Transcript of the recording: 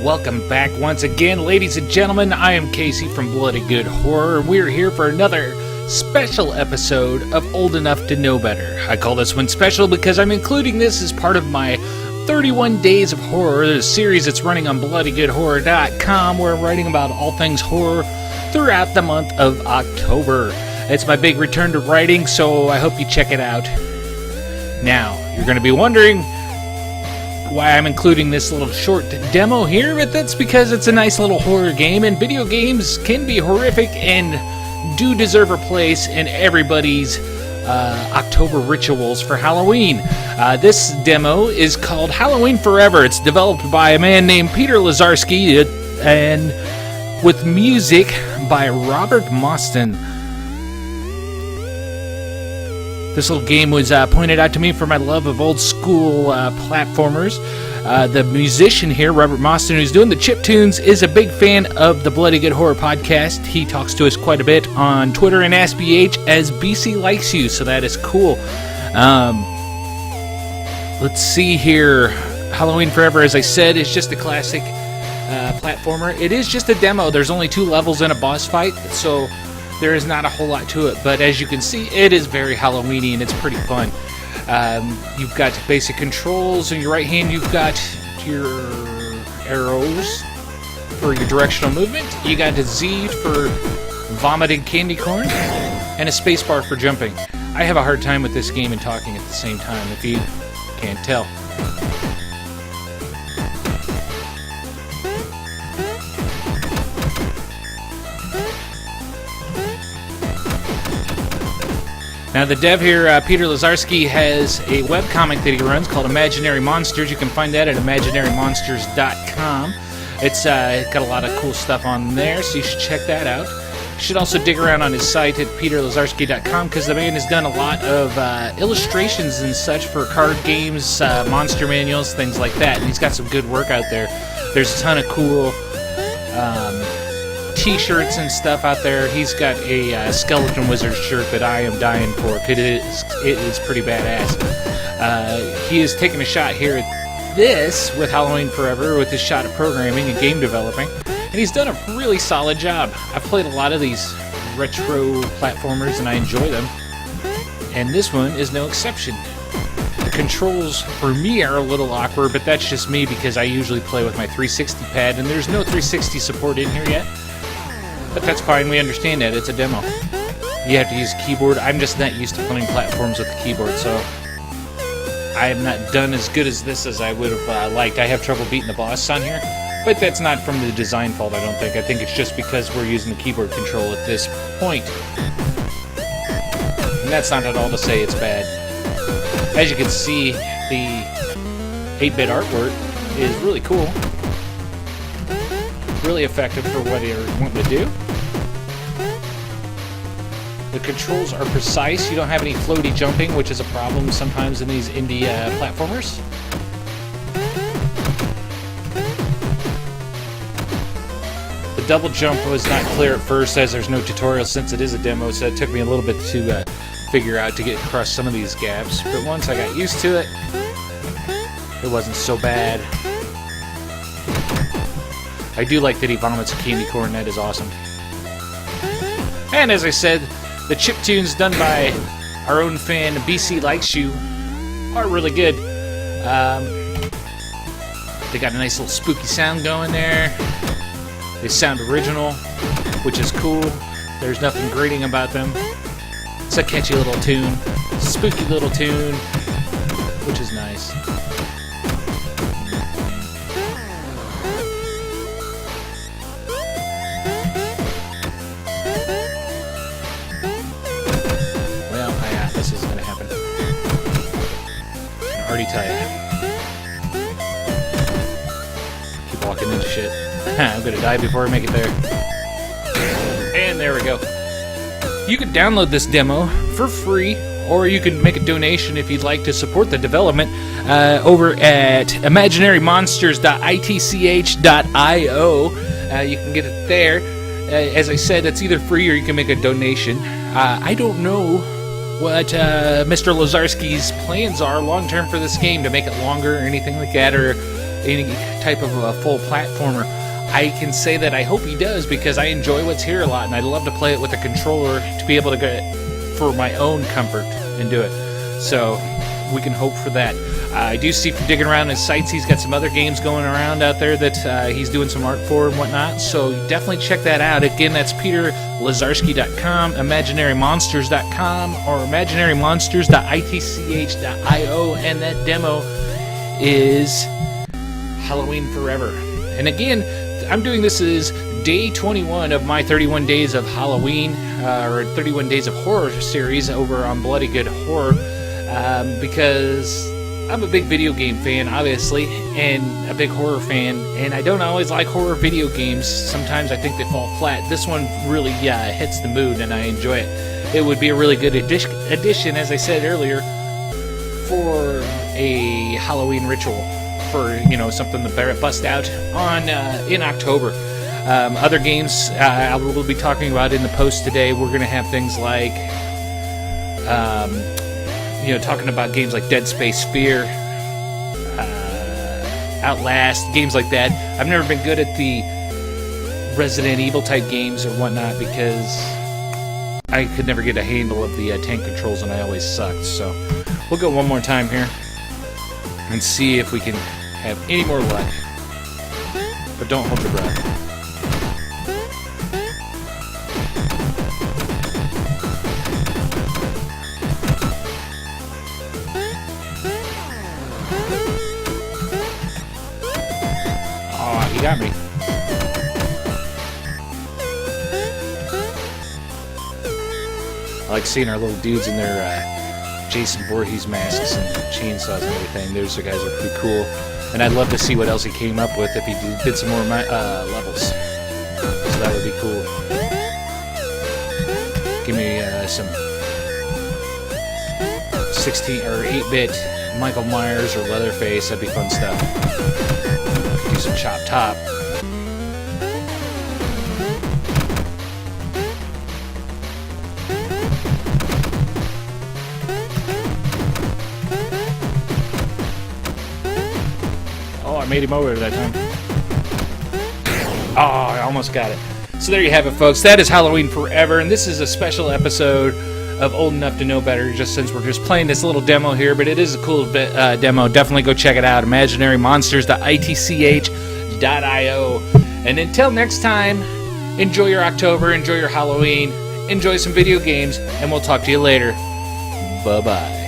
Welcome back once again, ladies and gentlemen. I am Casey from Bloody Good Horror. We're here for another special episode of Old Enough to Know Better. I call this one special because I'm including this as part of my 31 Days of Horror, the series that's running on bloodygoodhorror.com. We're writing about all things horror throughout the month of October. It's my big return to writing, so I hope you check it out. Now, you're going to be wondering why I'm including this little short demo here, but that's because it's a nice little horror game, and video games can be horrific and do deserve a place in everybody's October rituals for Halloween. This demo is called Halloween Forever. It's developed by a man named Peter Lazarski and with music by Robert Mostyn. This little game was pointed out to me for my love of old school platformers. The musician here, Robert Mostyn, who's doing the chiptunes, is a big fan of the Bloody Good Horror podcast. He talks to us quite a bit on Twitter and AskBH as BC Likes You, so that is cool. Let's see here. Halloween Forever, as I said, is just a classic platformer. It is just a demo. There's only 2 levels in a boss fight, so there is not a whole lot to it, but as you can see, it is very Halloween-y and it's pretty fun. You've got basic controls. In your right hand, you've got your arrows for your directional movement. You got a Z for vomiting candy corn, and a spacebar for jumping. I have a hard time with this game and talking at the same time, if you can't tell. Now, the dev here, Peter Lazarski, has a webcomic that he runs called Imaginary Monsters. You can find that at imaginarymonsters.com. It's got a lot of cool stuff on there, so you should check that out. You should also dig around on his site at peterlazarski.com, because the man has done a lot of illustrations and such for card games, monster manuals, things like that. And he's got some good work out there. There's a ton of cool t-shirts and stuff out there. He's got a Skeleton Wizard shirt that I am dying for. It is pretty badass. He has taken a shot here at this with Halloween Forever with his shot at programming and game developing, and he's done a really solid job. I've played a lot of these retro platformers and I enjoy them, and this one is no exception. The controls for me are a little awkward, but that's just me because I usually play with my 360 pad, and there's no 360 support in here yet. But that's fine, we understand that, it's a demo. You have to use a keyboard. I'm just not used to playing platforms with the keyboard, so I have not done as good as this as I would have liked. I have trouble beating the boss on here, but that's not from the design fault, I don't think. I think it's just because we're using the keyboard control at this point. And that's not at all to say it's bad. As you can see, the 8-bit artwork is really cool. Really effective for what you're wanting to do. The controls are precise. You don't have any floaty jumping, which is a problem sometimes in these indie platformers. The double jump was not clear at first, as there's no tutorial since it is a demo, so it took me a little bit to figure out to get across some of these gaps. But once I got used to it, it wasn't so bad. I do like that he vomits candy corn. That is awesome. And as I said, the chiptunes done by our own fan BC Likes You are really good. They got a nice little spooky sound going there. They sound original, which is cool. There's nothing grating about them. It's a catchy little tune, spooky little tune, which is nice. This is gonna happen. I can already tell you. Keep walking into shit. I'm gonna die before I make it there. And there we go. You can download this demo for free, or you can make a donation if you'd like to support the development over at imaginarymonsters.itch.io. You can get it there. As I said, it's either free or you can make a donation. I don't know what Mr. Lazarski's plans are long-term for this game, to make it longer or anything like that, or any type of a full platformer. I can say that I hope he does because I enjoy what's here a lot, and I'd love to play it with a controller to be able to get for my own comfort and do it. So we can hope for that. I do see from digging around his sites, he's got some other games going around out there that he's doing some art for and whatnot. So definitely check that out. Again, that's peterlazarski.com, imaginarymonsters.com, or imaginarymonsters.itch.io, and that demo is Halloween Forever. And again, I'm doing this as day 21 of my 31 Days of Halloween, or 31 Days of Horror series over on Bloody Good Horror, because I'm a big video game fan, obviously, and a big horror fan, and I don't always like horror video games. Sometimes I think they fall flat. This one really hits the mood, and I enjoy it. It would be a really good addition, as I said earlier, for a Halloween ritual, for something to bust out on in October. Other games I will be talking about in the post today. We're going to have things like talking about games like Dead Space, Fear, Outlast, games like that. I've never been good at the Resident Evil type games or whatnot because I could never get a handle of the tank controls, and I always sucked. So we'll go one more time here and see if we can have any more luck. But don't hold your breath. He got me. I like seeing our little dudes in their Jason Voorhees masks and chainsaws and everything. Those guys are pretty cool. And I'd love to see what else he came up with if he did some more levels. So that would be cool. Give me some 16 or 8-bit Michael Myers or Leatherface. That'd be fun stuff. Do some Chop Top. Oh, I made him over that time. Oh, I almost got it. So there you have it, folks. That is Halloween Forever, and this is a special episode of Old Enough to Know Better, just since we're just playing this little demo here, but it is a cool demo. Definitely go check it out. imaginarymonsters.itch.io. And until next time, enjoy your October, enjoy your Halloween, enjoy some video games, and we'll talk to you later. Bye-bye.